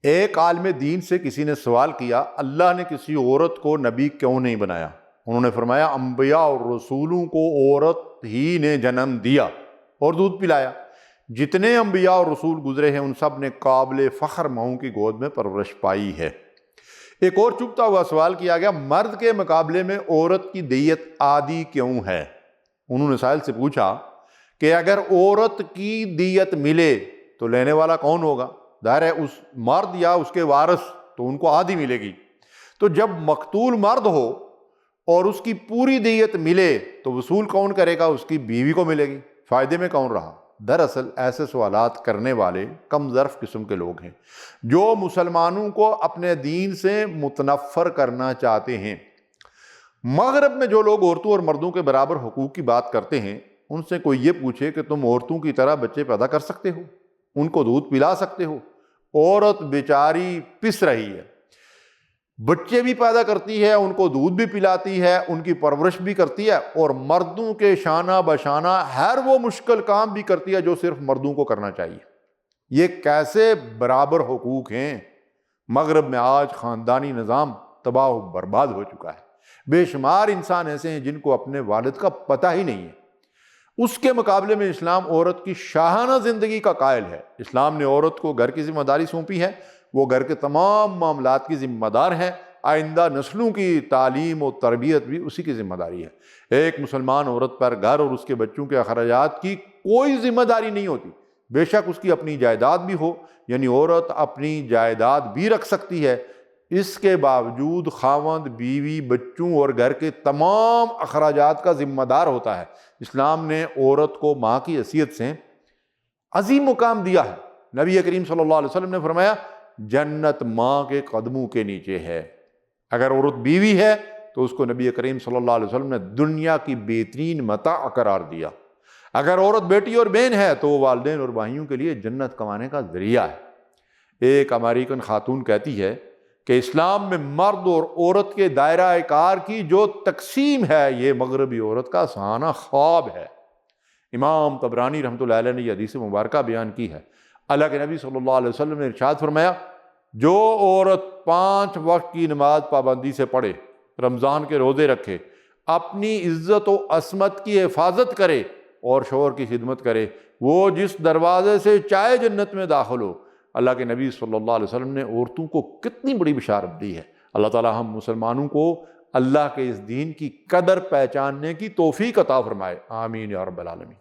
ایک عالم دین سے کسی نے سوال کیا اللہ نے کسی عورت کو نبی کیوں نہیں بنایا؟ انہوں نے فرمایا انبیاء اور رسولوں کو عورت ہی نے جنم دیا اور دودھ پلایا۔ جتنے انبیاء اور رسول گزرے ہیں ان سب نے قابل فخر ماؤں کی گود میں پرورش پائی ہے۔ ایک اور چبھتا ہوا سوال کیا گیا مرد کے مقابلے میں عورت کی دیت عادی کیوں ہے؟ انہوں نے سائل سے پوچھا کہ اگر عورت کی دیت ملے تو لینے والا کون ہوگا؟ ظاہر ہے اس مرد یا اس کے وارث، تو ان کو آدھی ملے گی۔ تو جب مقتول مرد ہو اور اس کی پوری دیت ملے تو وصول کون کرے گا؟ اس کی بیوی کو ملے گی۔ فائدے میں کون رہا؟ دراصل ایسے سوالات کرنے والے کم ظرف قسم کے لوگ ہیں جو مسلمانوں کو اپنے دین سے متنفر کرنا چاہتے ہیں۔ مغرب میں جو لوگ عورتوں اور مردوں کے برابر حقوق کی بات کرتے ہیں ان سے کوئی یہ پوچھے کہ تم عورتوں کی طرح بچے پیدا کر سکتے ہو، ان کو دودھ پلا سکتے ہو؟ عورت بیچاری پس رہی ہے، بچے بھی پیدا کرتی ہے، ان کو دودھ بھی پلاتی ہے، ان کی پرورش بھی کرتی ہے، اور مردوں کے شانہ بشانہ ہر وہ مشکل کام بھی کرتی ہے جو صرف مردوں کو کرنا چاہیے۔ یہ کیسے برابر حقوق ہیں؟ مغرب میں آج خاندانی نظام تباہ و برباد ہو چکا ہے۔ بے شمار انسان ایسے ہیں جن کو اپنے والد کا پتہ ہی نہیں ہے۔ اس کے مقابلے میں اسلام عورت کی شاہانہ زندگی کا قائل ہے۔ اسلام نے عورت کو گھر کی ذمہ داری سونپی ہے، وہ گھر کے تمام معاملات کی ذمہ دار ہے، آئندہ نسلوں کی تعلیم و تربیت بھی اسی کی ذمہ داری ہے۔ ایک مسلمان عورت پر گھر اور اس کے بچوں کے اخراجات کی کوئی ذمہ داری نہیں ہوتی، بے شک اس کی اپنی جائیداد بھی ہو، یعنی عورت اپنی جائیداد بھی رکھ سکتی ہے، اس کے باوجود خاوند بیوی بچوں اور گھر کے تمام اخراجات کا ذمہ دار ہوتا ہے۔ اسلام نے عورت کو ماں کی حیثیت سے عظیم مقام دیا ہے۔ نبی کریم صلی اللہ علیہ وسلم نے فرمایا جنت ماں کے قدموں کے نیچے ہے۔ اگر عورت بیوی ہے تو اس کو نبی کریم صلی اللہ علیہ وسلم نے دنیا کی بہترین متاع قرار دیا۔ اگر عورت بیٹی اور بہن ہے تو وہ والدین اور بھائیوں کے لیے جنت کمانے کا ذریعہ ہے۔ ایک امریکن خاتون کہتی ہے کہ اسلام میں مرد اور عورت کے دائرہ کار کی جو تقسیم ہے یہ مغربی عورت کا سہانا خواب ہے۔ امام طبرانی رحمۃ اللہ علیہ نے یہ حدیث مبارکہ بیان کی ہے۔ اللہ کے نبی صلی اللہ علیہ وسلم نے ارشاد فرمایا جو عورت 5 وقت کی نماز پابندی سے پڑھے، رمضان کے روزے رکھے، اپنی عزت و عصمت کی حفاظت کرے اور شوہر کی خدمت کرے، وہ جس دروازے سے چاہے جنت میں داخل ہو۔ اللہ کے نبی صلی اللہ علیہ وسلم نے عورتوں کو کتنی بڑی بشارت دی ہے۔ اللہ تعالی ہم مسلمانوں کو اللہ کے اس دین کی قدر پہچاننے کی توفیق عطا فرمائے، آمین یا رب العالمین۔